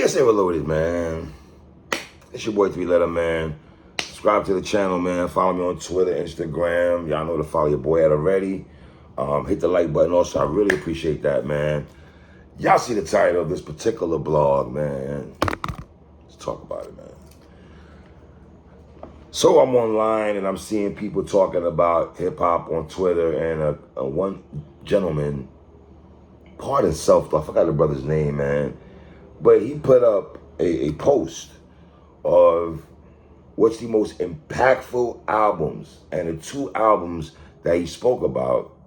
PSA Reloaded, man. It's your boy 3-Letter, man. Subscribe to the channel, man. Follow me on Twitter, Instagram. Y'all know to follow your boy at already. Hit the like button also. I really appreciate that, man. Y'all see the title of this particular blog, man. Let's talk about it, man. So I'm online and I'm seeing people talking about hip-hop on Twitter, and one gentleman, pardon self, I forgot the brother's name, man, but he put up a post of what's the most impactful albums, and the two albums that he spoke about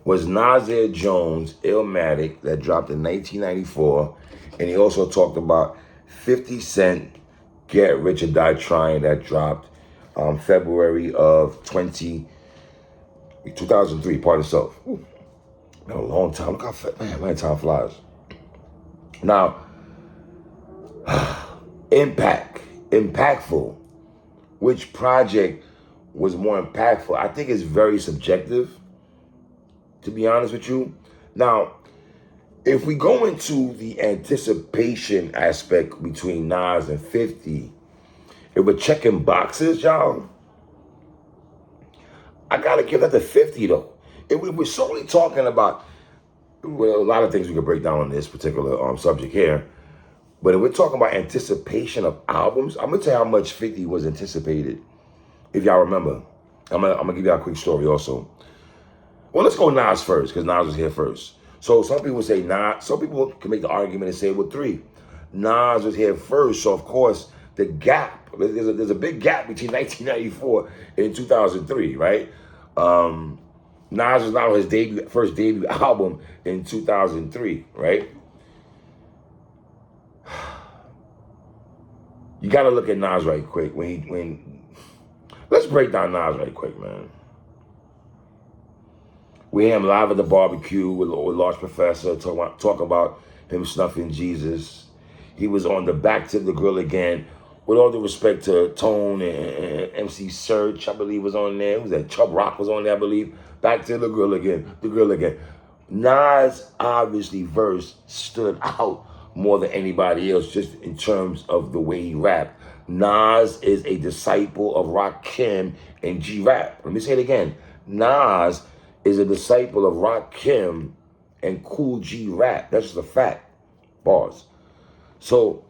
was Nas ILLmatic that dropped in 1994, and he also talked about 50 Cent Get Rich or Die Trying that dropped February of 2003, pardon self. Ooh, been a long time. Look how fast, man, time flies. Now, impactful. Which project was more impactful? I think it's very subjective, to be honest with you. Now, if we go into the anticipation aspect between Nas and 50, if we're checking boxes, y'all, I gotta give that to 50 though. If we're solely talking about, well, a lot of things we could break down on this particular subject here, but if we're talking about anticipation of albums, I'm gonna tell you how much 50 was anticipated. If y'all remember, I'm gonna give y'all a quick story also. Well, let's go Nas first, because Nas was here first. So some people say Nas, some people can make the argument and say, well, 3. Nas was here first, so of course the gap, there's a big gap between 1994 and 2003, right? Nas was not on his first debut album in 2003, right? You gotta look at Nas right quick let's break down Nas right quick, man. We had him live at the barbecue with Large Professor, talk about him snuffing Jesus. He was on the Back to the Grill Again. With all due respect to Tone and MC Search, I believe was on there. Who was that? Chubb Rock was on there, I believe. Back to the Grill Again, the Grill Again. Nas obviously verse stood out more than anybody else, just in terms of the way he rapped. Nas is a disciple of Rakim and G-Rap. Let me say it again. Nas is a disciple of Rakim and Cool G-Rap. That's just a fact. Bars. So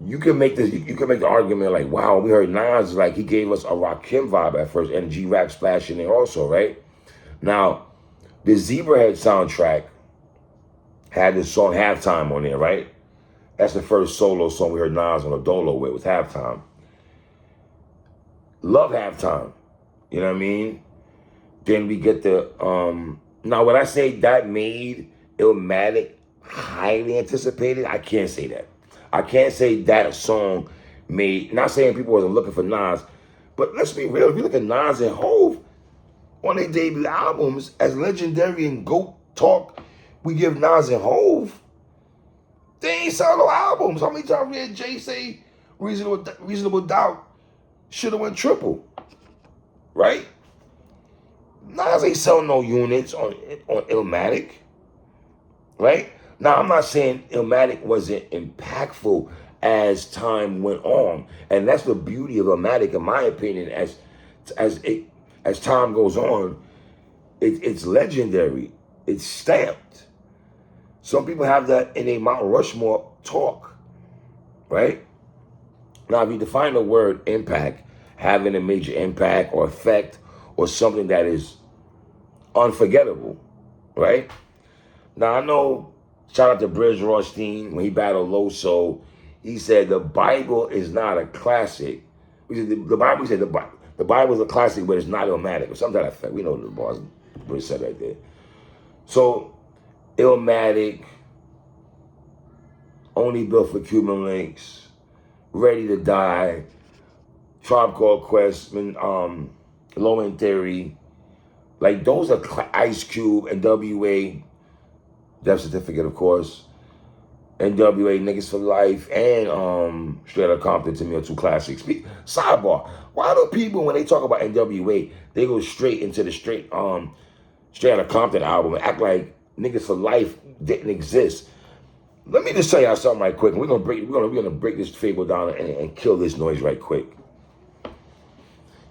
you can make the argument like, wow, we heard Nas, like he gave us a Rakim vibe at first, and G-Rap splash in there also, right? Now, the Zebrahead soundtrack had this song Halftime on there, right? That's the first solo song we heard Nas on a Dolo with, was Halftime. Love Halftime. You know what I mean? Then we get the, now when I say that made ILLmatic highly anticipated, I can't say that. I can't say that song made, not saying people wasn't looking for Nas, but let's be real, if you look at Nas and Hov on their debut albums, as legendary and GOAT talk we give Nas and Hov, they ain't solo albums. How many times we had Jay say Reasonable Doubt should have went triple, right? Nas ain't selling no units on ILLmatic, right? Now, I'm not saying ILLmatic wasn't impactful as time went on, and that's the beauty of ILLmatic, in my opinion. As time goes on, it's legendary. It's stamped. Some people have that in a Mount Rushmore talk, right? Now, if you define the word impact, having a major impact or effect or something that is unforgettable, right? Now, I know, shout out to Briz Rothstein, when he battled Loso, he said the Bible is not a classic. The Bible said the Bible is a classic, but it's not ILLmatic, or something to that effect. We know the bars Briz said right there. So, ILLmatic, Only Built for Cuban Links, Ready to Die, Tribe Called Quest, Low End Theory, like those are Ice Cube, NWA, Death Certificate, of course, NWA, Niggas for Life, and Straight Outta Compton, to me, are 2 classics. Sidebar, why do people, when they talk about NWA, they go straight into the Straight Outta Compton album and act like Niggas for Life didn't exist? Let me just tell y'all something right quick. We're gonna break this fable down and kill this noise right quick.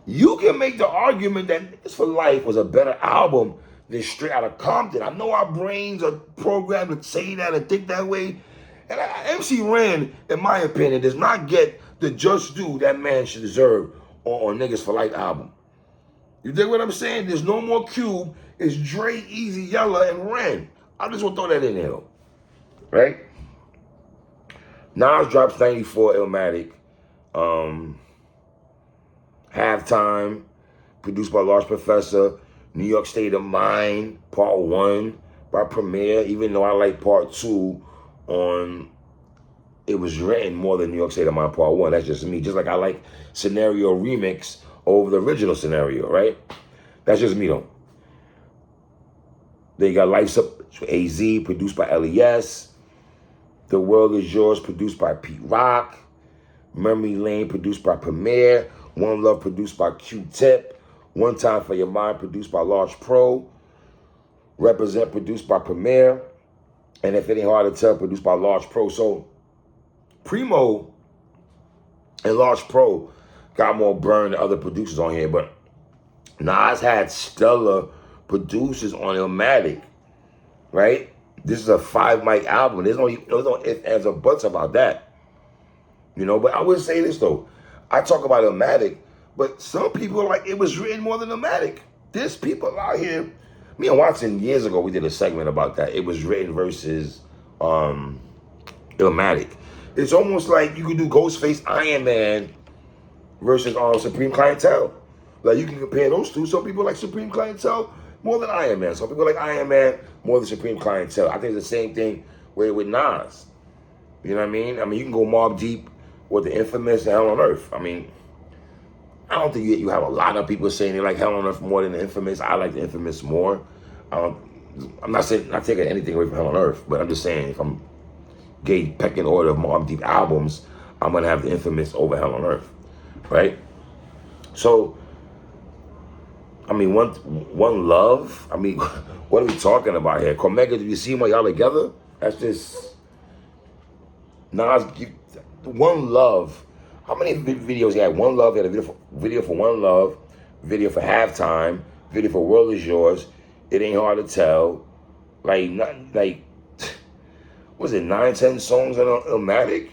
You can make the argument that Niggas for Life was a better album than Straight Outta Compton. I know our brains are programmed to say that and think that way. And MC Ren, in my opinion, does not get the just due that man should deserve on Niggas for Life album. You dig what I'm saying? There's no more Cube. It's Dre, Easy, Yella, and Ren. I just want to throw that in there, though. Right? Nas drops 94 Illmatic. Halftime, produced by Large Professor. New York State of Mind, Part 1 by Premier. Even though I like Part 2 on It Was Written more than New York State of Mind Part 1. That's just me. Just like I like Scenario Remix over the original Scenario, right? That's just me, though. Then you got Life's Up, AZ, produced by LES. The World Is Yours, produced by Pete Rock. Memory Lane, produced by Premier. One Love, produced by Q-Tip. One Time for Your Mind, produced by Large Pro. Represent, produced by Premier. And If It Ain't Hard to Tell, produced by Large Pro. So, Primo and Large Pro got more burn than other producers on here, but Nas had stellar producers on Illmatic, right? This is a 5-mic album. There's no ifs, ands, or buts about that. You know, but I would say this, though. I talk about Illmatic, but some people are like, it was written more than Illmatic. There's people out here. Me and Watson, years ago, we did a segment about that. It was written versus Illmatic. It's almost like you could do Ghostface Iron Man versus Supreme Clientele. Like, you can compare those two. Some people like Supreme Clientele more than Iron Man. Some people like Iron Man more than Supreme Clientele. I think it's the same thing with Nas. You know what I mean? I mean, you can go Mobb Deep with the Infamous and Hell on Earth. I mean, I don't think you have a lot of people saying they like Hell on Earth more than the Infamous. I like the Infamous more. I'm not taking anything away from Hell on Earth, but I'm just saying if I'm pecking order of Mobb Deep albums, I'm gonna have the Infamous over Hell on Earth, right? So, I mean, one Love. I mean, what are we talking about here? Cormega, did you see them y'all together? That's just Nas. One Love. How many videos he had? One Love, he had a video for One Love, video for Halftime, video for World Is Yours. It Ain't Hard to Tell. Was it 9, 10 songs on Illmatic?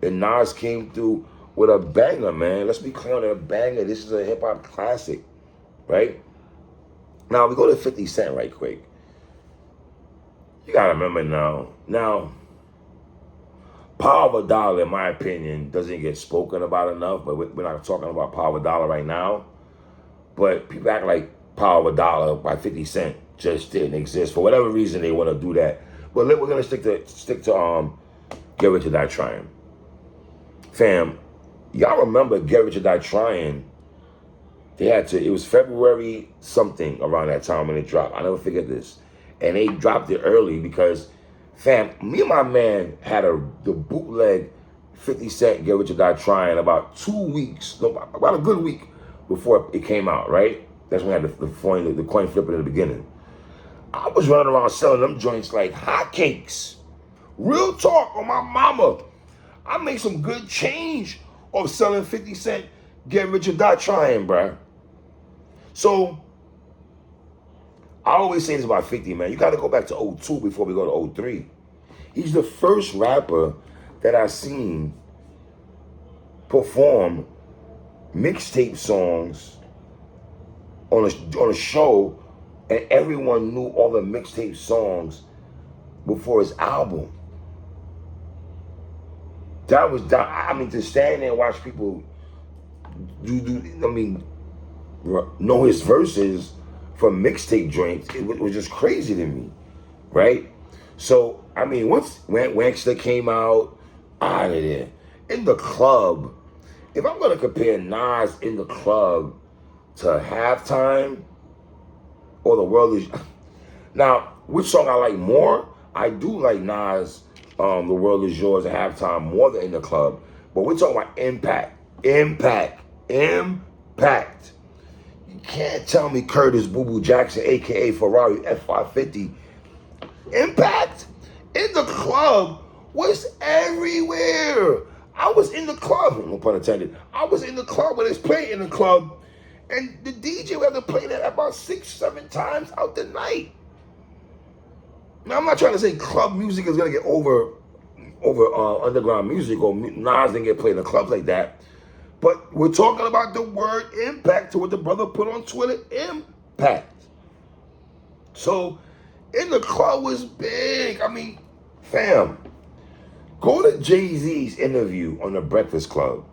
And Nas came through with a banger, man. Let's be clear on a banger. This is a hip-hop classic, right? Now, we go to 50 Cent right quick. You gotta remember now, Power of a Dollar, in my opinion, doesn't get spoken about enough, but we're not talking about Power of a Dollar right now. But people act like Power of a Dollar by 50 Cent just didn't exist. For whatever reason, they want to do that. But we're gonna stick to Get Rich or Die Trying. Fam, y'all remember Get Rich or Die Trying? It was February something around that time when it dropped. I never forget this. And they dropped it early because, fam, me and my man had the bootleg 50 Cent Get Rich or Die Trying about 2 weeks, about a good week before it came out, right? That's when we had the coin flipping in the beginning. I was running around selling them joints like hotcakes. Real talk on my mama. I made some good change off selling 50 Cent Get Rich or Die Trying, bruh. So, I always say this about 50, man. You got to go back to 02 before we go to 03. He's the first rapper that I've seen perform mixtape songs on a show, and everyone knew all the mixtape songs before his album. To stand there and watch people know his verses from mixtape joints, it was just crazy to me, right? So, I mean, once Wankster came out of there, In the Club, if I'm going to compare Nas In the Club to Halftime or The World Is... Now, which song I like more? I do like Nas, The World Is Yours at Halftime more than In the Club. But we're talking about impact. You can't tell me Curtis Boo Boo Jackson, a.k.a. Ferrari F550. Impact? In the Club was everywhere. I was in the club, no pun intended. I was in the club when it's playing in the club, and the DJ would have to play that about 6, 7 times out the night. Now, I'm not trying to say club music is gonna get over underground music, or Nas didn't get played in the clubs like that. But we're talking about the word impact, to what the brother put on Twitter, impact. So, in the club was big. I mean, fam, go to Jay-Z's interview on the Breakfast Club.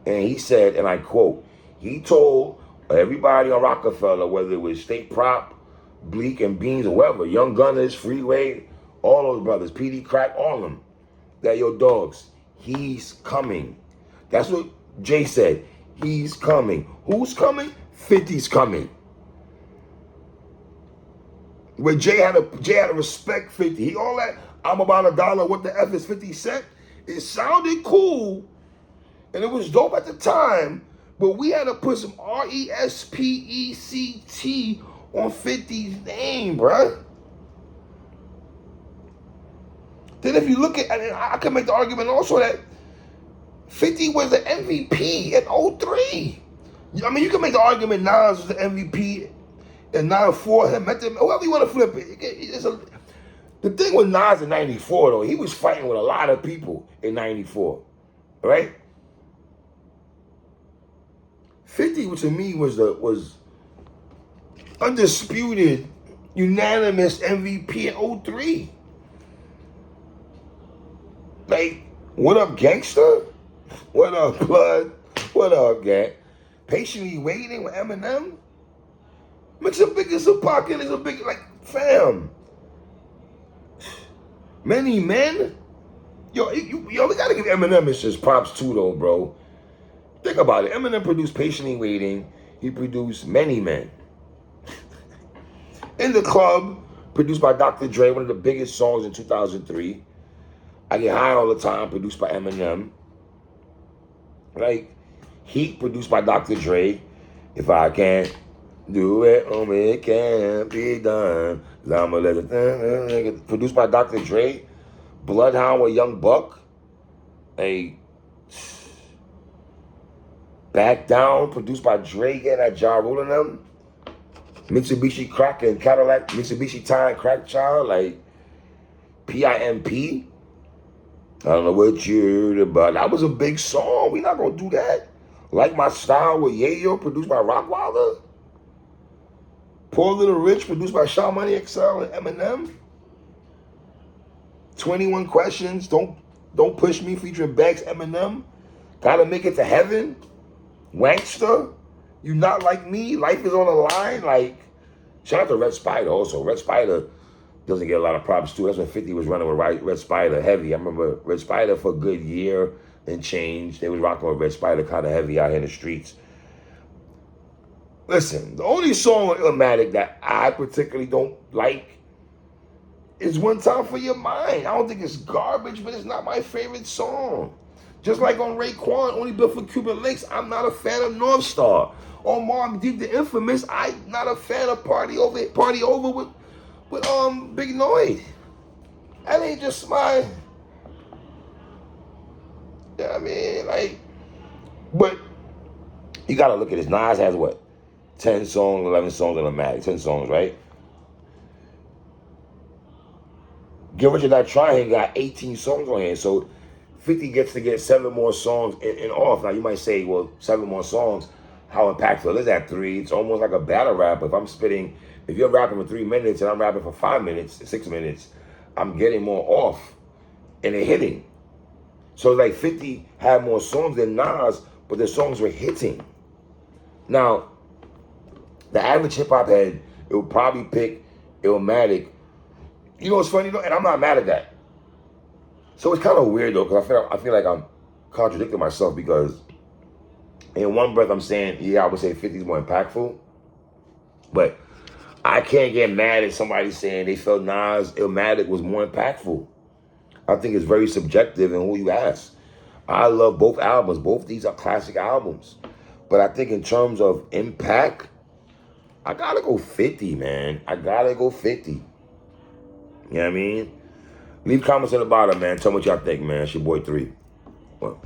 And he said, and I quote, he told everybody on Rockefeller, whether it was State Prop, Bleak and Beans, or whoever, Young Gunners, Freeway, all those brothers, PD Crack, all of them, that yo dogs, he's coming. That's what Jay said. He's coming. Who's coming? 50's coming. Where Jay had to respect 50. He all that, I'm about $1, what the F is 50 cent? It sounded cool, and it was dope at the time, but we had to put some RESPECT on 50's name, bruh. Then if you look at, and I can make the argument also that 50 was the MVP in 03. I mean, you can make the argument Nas was the MVP in 94, whoever you want to flip it. The thing with Nas in 94, though, he was fighting with a lot of people in 94, right? 50, to me, was undisputed, unanimous MVP in 03. Like, what up, gangster? What up, blood? What up, gang? Patiently waiting with Eminem? Makes a biggest pocket is a big, like, fam. Many men? Yo, we gotta give Eminem his props too, though, bro. Think about it. Eminem produced Patiently Waiting. He produced Many Men. In the Club, produced by Dr. Dre, one of the biggest songs in 2003. I Get High All the Time, produced by Eminem. Like, Heat, produced by Dr. Dre. If I can't do it, it can't be done. I'ma let it, produced by Dr. Dre. Bloodhound with Young Buck. Hey, Back Down, produced by Dre and that Ja Rule and them. Mitsubishi Crack and Cadillac, Mitsubishi Time Crack Child, like PIMP. I don't know what you're about. That was a big song. We not gonna do that. Like My Style with Yayo, produced by Rockwilder. Poor Little Rich, produced by Shaw Money XL and Eminem. 21 Questions, Don't Push Me, featuring Banks, Eminem. Gotta Make It to Heaven. Wankster, You Not Like Me, Life Is on the Line. Like, shout out to Red Spider also. Red Spider doesn't get a lot of props too. That's when 50 was running with Red Spider heavy. I remember Red Spider for a good year and change. They was rocking with Red Spider kind of heavy out here in the streets. Listen, the only song on ILLmatic that I particularly don't like is One Time for Your Mind. I don't think it's garbage, but it's not my favorite song. Just like on Raekwon, Only Built for Cuban Links, I'm not a fan of North Star. On Mobb Deep, The Infamous, I'm not a fan of Party Over with Big Noid. That ain't just my, you know what I mean? Like, but you gotta look at this. Nas has what? 10 songs, 11 songs on ILLmatic. 10 songs, right? Get Rich or Die Trying got 18 songs on here. So 50 gets to get 7 more songs in off. Now you might say, well, 7 more songs, how impactful is that? 3? It's almost like a battle rap. If you're rapping for 3 minutes and I'm rapping for 5 minutes, 6 minutes, I'm getting more off and they're hitting. So like 50 had more songs than Nas, but the songs were hitting. Now, the average hip hop head, it would probably pick ILLmatic. You know what's funny though? And I'm not mad at that. So it's kind of weird though, because I feel like I'm contradicting myself, because in one breath I'm saying, yeah, I would say 50 is more impactful, but I can't get mad at somebody saying they felt Nas ILLmatic was more impactful. I think it's very subjective in who you ask. I love both albums. Both these are classic albums. But I think in terms of impact, I gotta go 50, man. I gotta go 50. You know what I mean? Leave comments at the bottom, man. Tell me what y'all think, man. It's your boy 3. Well.